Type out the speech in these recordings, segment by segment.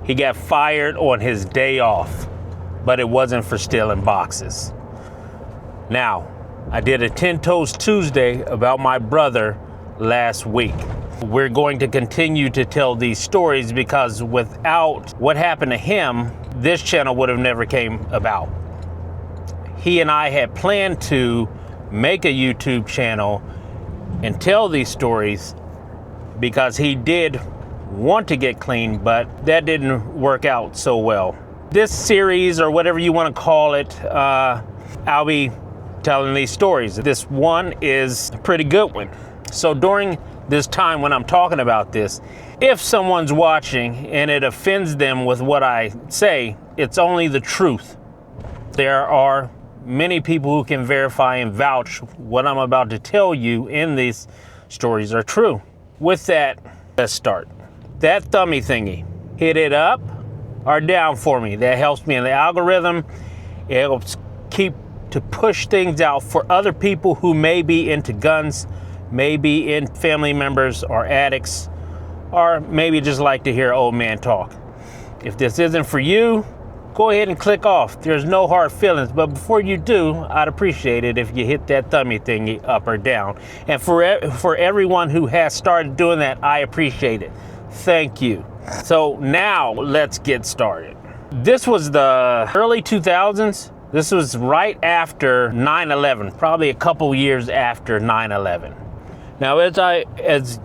he got fired on his day off, but it wasn't for stealing boxes. Now, I did a 10 Toes Tuesday about my brother last week. We're going to continue to tell these stories because without what happened to him, this channel would have never came about. He and I had planned to make a YouTube channel and tell these stories because he did want to get clean, but that didn't work out so well. This series, or whatever you want to call it, I'll be telling these stories. This one is a pretty good one. So during this time when I'm talking about this, if someone's watching and it offends them with what I say, it's only the truth. There are many people who can verify and vouch what I'm about to tell you in these stories are true. With that, let's start. That thummy thingy, hit it up or down for me. That helps me in the algorithm. It helps keep to push things out for other people who may be into guns, maybe in family members or addicts, or maybe just like to hear old man talk. If this isn't for you, go ahead and click off. There's no hard feelings, but before you do, I'd appreciate it if you hit that thummy thingy up or down. And for everyone who has started doing that, I appreciate it. Thank you. So now let's get started. This was the early 2000s. This was right after 9/11, probably a couple years after 9/11. Now, as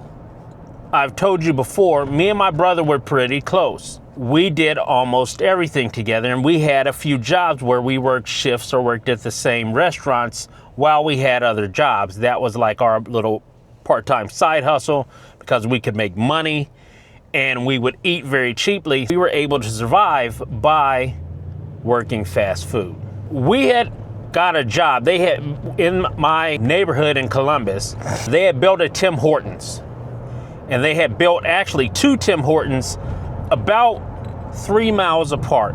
I've told you before, me and my brother were pretty close. We did almost everything together, and we had a few jobs where we worked shifts or worked at the same restaurants while we had other jobs. That was like our little part-time side hustle because we could make money and we would eat very cheaply. We were able to survive by working fast food. We had got a job. They had, in my neighborhood in Columbus, they had built a Tim Hortons. And they had built actually 2 Tim Hortons about 3 miles apart.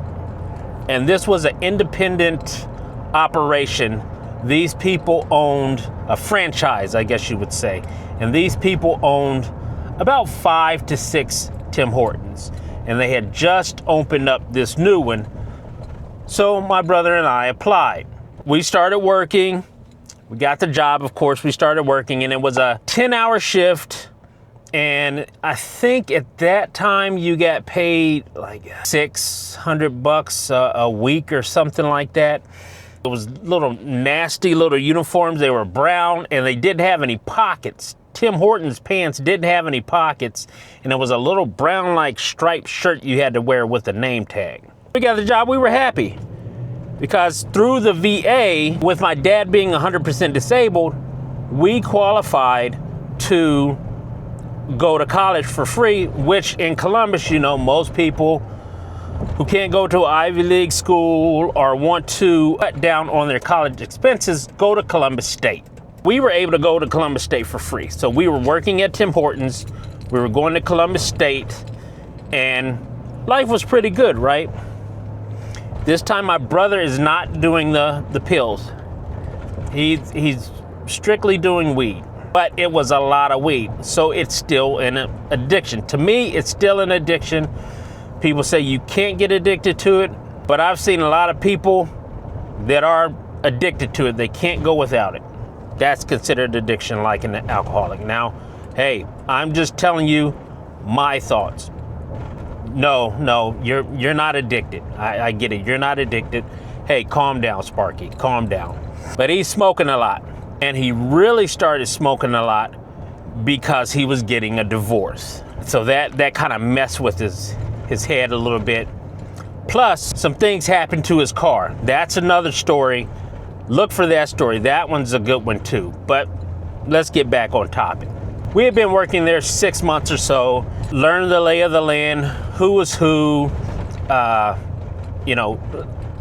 And this was an independent operation. These people owned a franchise, I guess you would say. And these people owned about 5 to 6 Tim Hortons. And they had just opened up this new one. So my brother and I applied. We started working. We got the job, of course. We started working, and it was a 10-hour shift. And I think at that time you got paid like $600 a week or something like that. It was little nasty little uniforms. They were brown and they didn't have any pockets. Tim Hortons pants didn't have any pockets, and it was a little brown like striped shirt you had to wear with a name tag. We got the job. We were happy because through the VA, with my dad being 100% disabled, we qualified to go to college for free, which in Columbus, you know, most people who can't go to an Ivy League school or want to cut down on their college expenses go to Columbus State. We were able to go to Columbus State for free. So we were working at Tim Hortons, we were going to Columbus State, and life was pretty good, right? This time my brother is not doing the pills. He's strictly doing weed. But it was a lot of weed, so it's still an addiction. To me, it's still an addiction. People say you can't get addicted to it, but I've seen a lot of people that are addicted to it. They can't go without it. That's considered addiction, like an alcoholic. Now, hey, I'm just telling you my thoughts. No, you're not addicted. I get it. You're not addicted. Hey, calm down, Sparky. Calm down. But he's smoking a lot. And he really started smoking a lot because he was getting a divorce. So that kind of messed with his head a little bit. Plus, some things happened to his car. That's another story. Look for that story. That one's a good one too. But let's get back on topic. We had been working there 6 months or so, learned the lay of the land, who was who,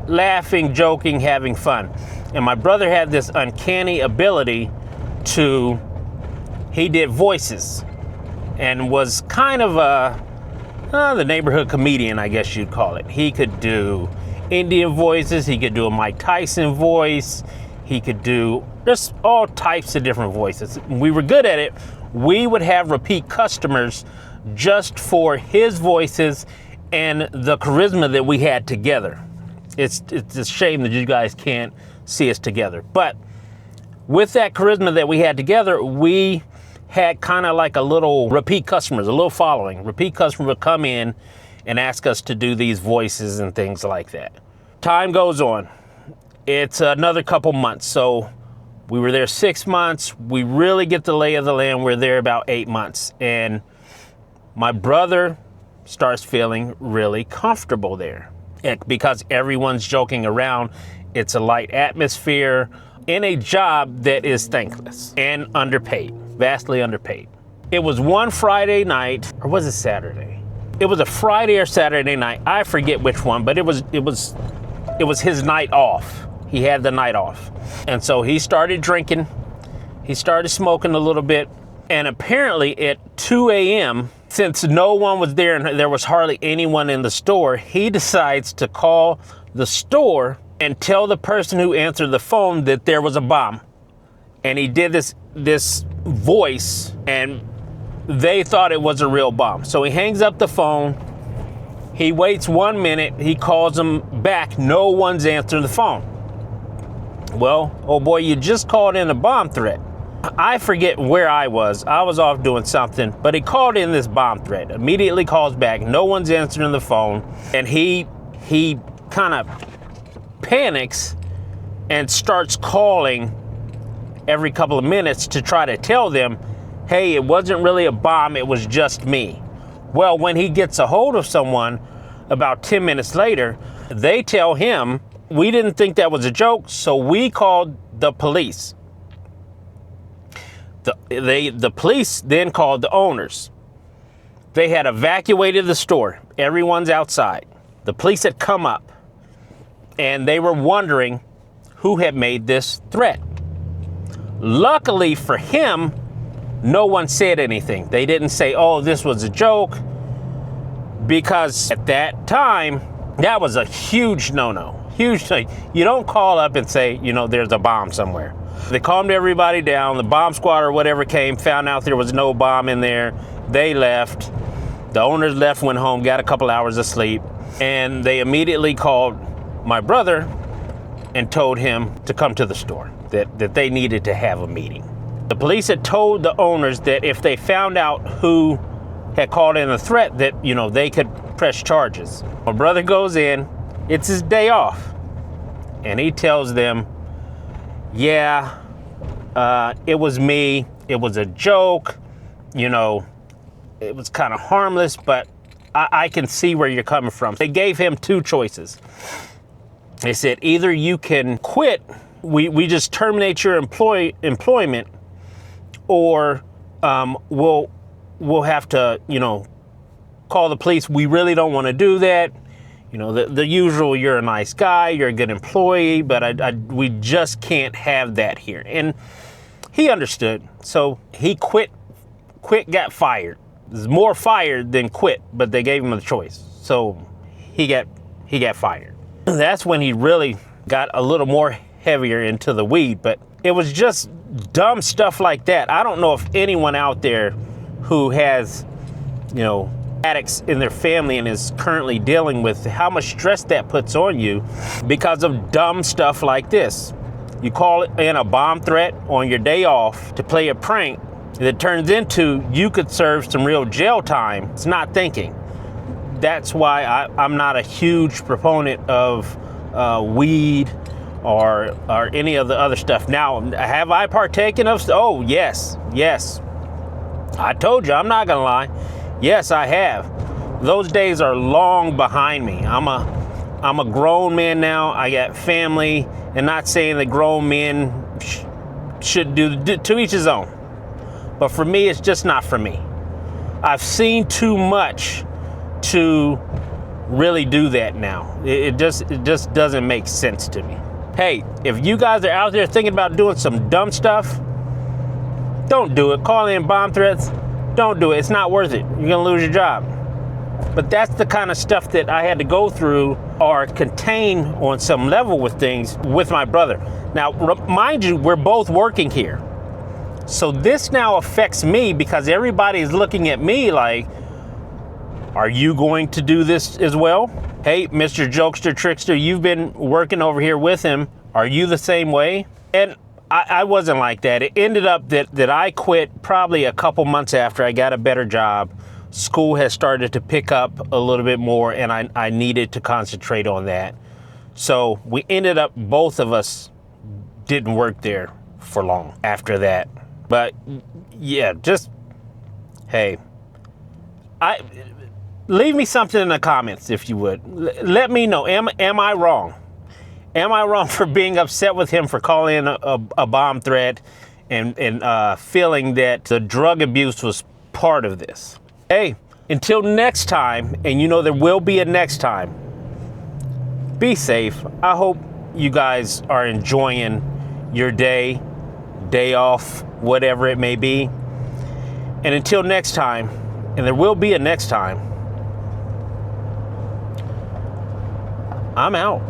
laughing, joking, having fun. And my brother had this uncanny ability he did voices and was kind of the neighborhood comedian, I guess you'd call it. He could do Indian voices, he could do a Mike Tyson voice, he could do just all types of different voices. We were good at it. We would have repeat customers just for his voices and the charisma that we had together. It's a shame that you guys can't see us together. But with that charisma that we had together, we had kind of like a little repeat customers, a little following. Repeat customer would come in and ask us to do these voices and things like that. Time goes on. It's another couple months. So we were there 6 months. We really get the lay of the land. We're there about 8 months. And my brother starts feeling really comfortable there because everyone's joking around. It's a light atmosphere in a job that is thankless and underpaid, vastly underpaid. It was one Friday night, or was it Saturday? It was a Friday or Saturday night. I forget which one, but it was his night off. He had the night off. And so he started drinking. He started smoking a little bit. And apparently at 2 a.m., since no one was there and there was hardly anyone in the store, he decides to call the store and tell the person who answered the phone that there was a bomb. And he did this voice, and they thought it was a real bomb. So he hangs up the phone. He waits 1 minute. He calls them back. No one's answering the phone. Well, oh boy, you just called in a bomb threat. I forget where I was. I was off doing something, but he called in this bomb threat. Immediately calls back. No one's answering the phone. And he kind of panics and starts calling every couple of minutes to try to tell them, hey, it wasn't really a bomb, it was just me. Well, when he gets a hold of someone about 10 minutes later, they tell him, we didn't think that was a joke, so we called the police. The police then called the owners. They had evacuated the store. Everyone's outside. The police had come up, and they were wondering who had made this threat. Luckily for him, no one said anything. They didn't say, oh, this was a joke, because at that time, that was a huge no-no. Huge thing. You don't call up and say, there's a bomb somewhere. They calmed everybody down. The bomb squad or whatever came, found out there was no bomb in there. They left. The owners left, went home, got a couple hours of sleep, and they immediately called my brother and told him to come to the store, that they needed to have a meeting. The police had told the owners that if they found out who had called in a threat, that, they could press charges. My brother goes in, it's his day off, and he tells them, yeah, it was me. It was a joke. It was kind of harmless, but I can see where you're coming from. They gave him two choices. They said, either you can quit, we just terminate your employment, or we'll have to, call the police. We really don't want to do that. The usual, you're a nice guy, you're a good employee, but we just can't have that here. And he understood. So he quit, got fired. There's more fired than quit, but they gave him a choice. So he got fired. That's when he really got a little more heavier into the weed, but it was just dumb stuff like that. I don't know if anyone out there who has, addicts in their family and is currently dealing with how much stress that puts on you because of dumb stuff like this. You call in a bomb threat on your day off to play a prank that turns into you could serve some real jail time. It's not thinking. That's why I'm not a huge proponent of weed or any of the other stuff. Now, have I partaken of? Oh, yes. I told you, I'm not gonna lie. Yes, I have. Those days are long behind me. I'm a grown man now. I got family, and not saying that grown men should do to each his own. But for me, it's just not for me. I've seen too much to really do that now. It just doesn't make sense to me. Hey, if you guys are out there thinking about doing some dumb stuff, don't do it. Call in bomb threats. Don't do it. It's not worth it. You're gonna lose your job. But that's the kind of stuff that I had to go through or contain on some level with things with my brother. Now, mind you, we're both working here. So this now affects me because everybody is looking at me like, Are you going to do this as well? Hey, Mr. Jokester Trickster, you've been working over here with him. Are you the same way? And I wasn't like that. It ended up that I quit probably a couple months after I got a better job. School has started to pick up a little bit more, and I needed to concentrate on that. So we ended up, both of us didn't work there for long after that. But yeah, just, hey, leave me something in the comments if you would. Let me know, am I wrong? Am I wrong for being upset with him for calling in a bomb threat and feeling that the drug abuse was part of this? Hey, until next time, and you know there will be a next time, be safe. I hope you guys are enjoying your day off, whatever it may be. And until next time, and there will be a next time, I'm out.